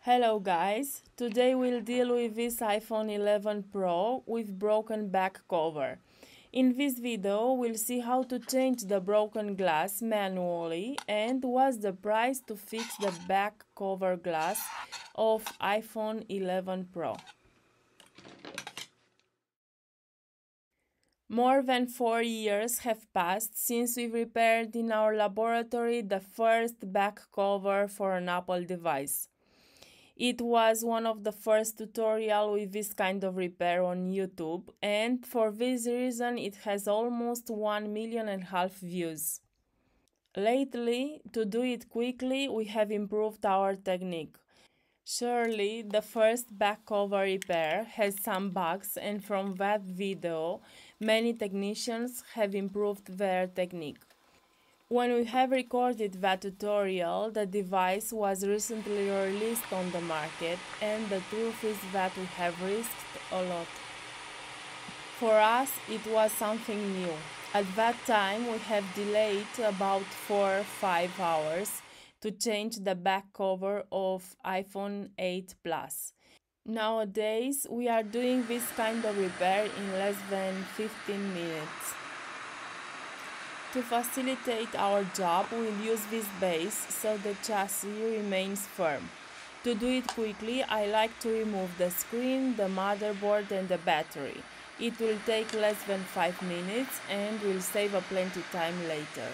Hello guys, today we'll deal with this iPhone 11 Pro with broken back cover. In this video we'll see how to change the broken glass manually and what's the price to fix the back cover glass of iPhone 11 Pro. More than 4 years have passed since we repaired in our laboratory the first back cover for an Apple device. It was one of the first tutorials with this kind of repair on YouTube, and for this reason it has almost 1.5 million views. Lately, to do it quickly, we have improved our technique. Surely, the first back cover repair has some bugs, and from that video, many technicians have improved their technique. When we have recorded that tutorial, the device was recently released on the market, and the truth is that we have risked a lot. For us, it was something new. At that time, we have delayed about 4-5 hours to change the back cover of iPhone 8 Plus. Nowadays, we are doing this kind of repair in less than 15 minutes. To facilitate our job, we'll use this base so the chassis remains firm. To do it quickly, I like to remove the screen, the motherboard and the battery. It will take less than 5 minutes and will save a plenty time later.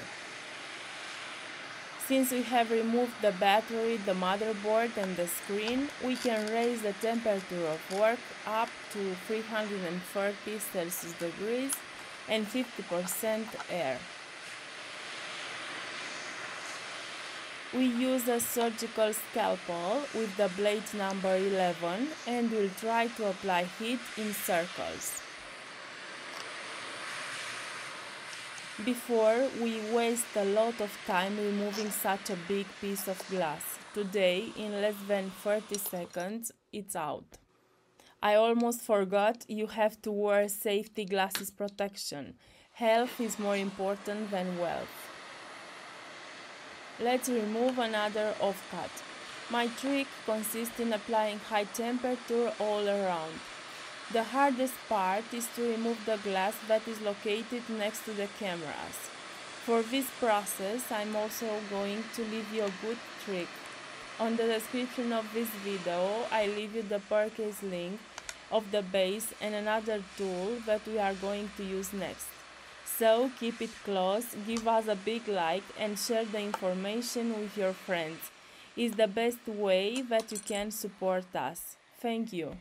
Since we have removed the battery, the motherboard and the screen, we can raise the temperature of work up to 330 Celsius degrees and 50% air. We use a surgical scalpel with the blade number 11 and will try to apply heat in circles. Before, we waste a lot of time removing such a big piece of glass. Today, in less than 30 seconds, it's out. I almost forgot you have to wear safety glasses protection. Health is more important than wealth. Let's remove another offcut. My trick consists in applying high temperature all around. The hardest part is to remove the glass that is located next to the cameras. For this process, I'm also going to leave you a good trick. On the description of this video, I leave you the purchase link of the base and another tool that we are going to use next. So keep it close, give us a big like and share the information with your friends. It's the best way that you can support us. Thank you.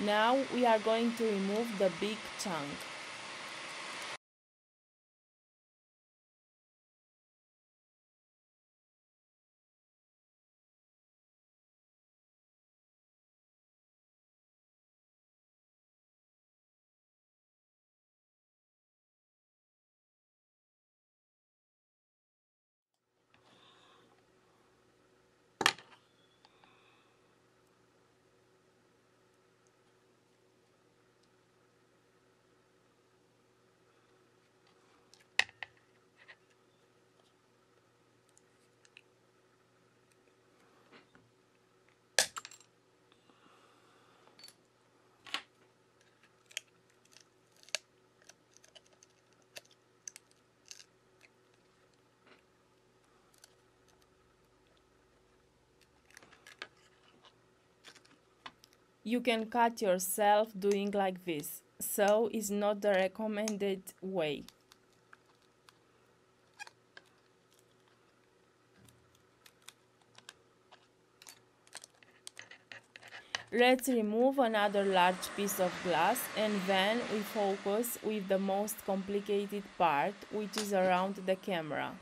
Now we are going to remove the big chunk. You can cut yourself doing like this, so it's not the recommended way. Let's remove another large piece of glass and then we focus with the most complicated part, which is around the camera.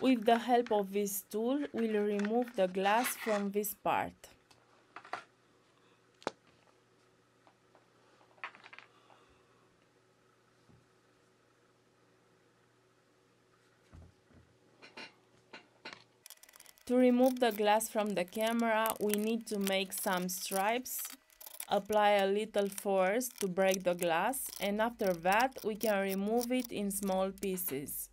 With the help of this tool, we'll remove the glass from this part. To remove the glass from the camera, we need to make some stripes, apply a little force to break the glass, and after that we can remove it in small pieces.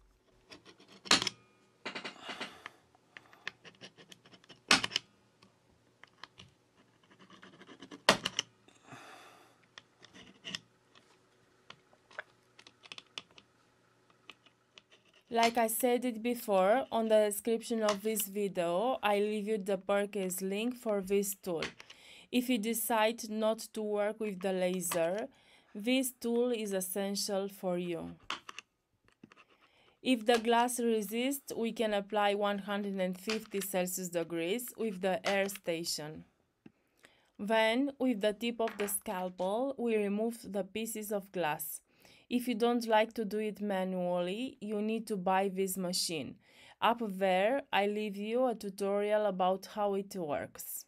Like I said it before, on the description of this video, I leave you the purchase link for this tool. If you decide not to work with the laser, this tool is essential for you. If the glass resists, we can apply 150 Celsius degrees with the air station. Then, with the tip of the scalpel, we remove the pieces of glass. If you don't like to do it manually, you need to buy this machine. Up there, I leave you a tutorial about how it works.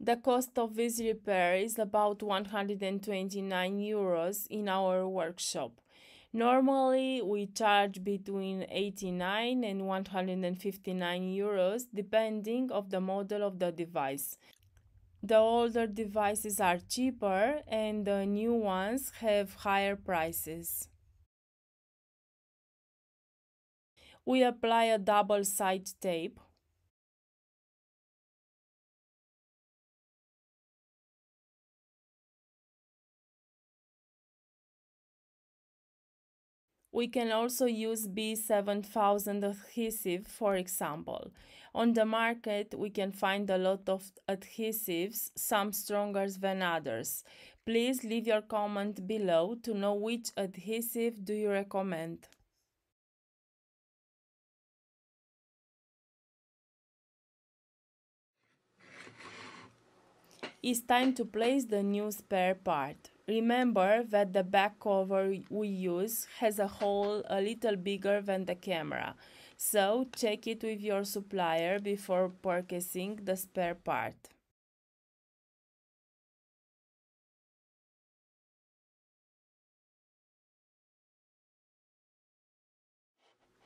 The cost of this repair is about 129 euros in our workshop. Normally, we charge between 89 and 159 euros depending on the model of the device. The older devices are cheaper and the new ones have higher prices. We apply a double-side tape. We can also use B7000 adhesive, for example. On the market, we can find a lot of adhesives, some stronger than others. Please leave your comment below to know which adhesive do you recommend. It's time to place the new spare part. Remember that the back cover we use has a hole a little bigger than the camera, so check it with your supplier before purchasing the spare part.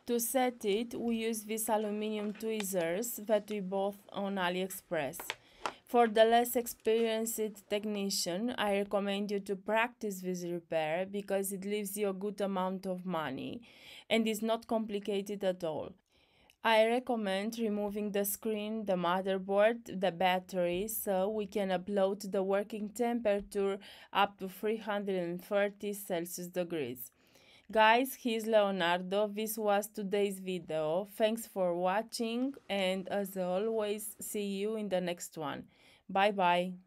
To set it, we use these aluminum tweezers that we bought on AliExpress. For the less experienced technician, I recommend you to practice this repair because it leaves you a good amount of money and is not complicated at all. I recommend removing the screen, the motherboard, the battery so we can upload the working temperature up to 330 Celsius degrees. Guys, here's Leonardo. This was today's video. Thanks for watching and as always, see you in the next one. Bye bye.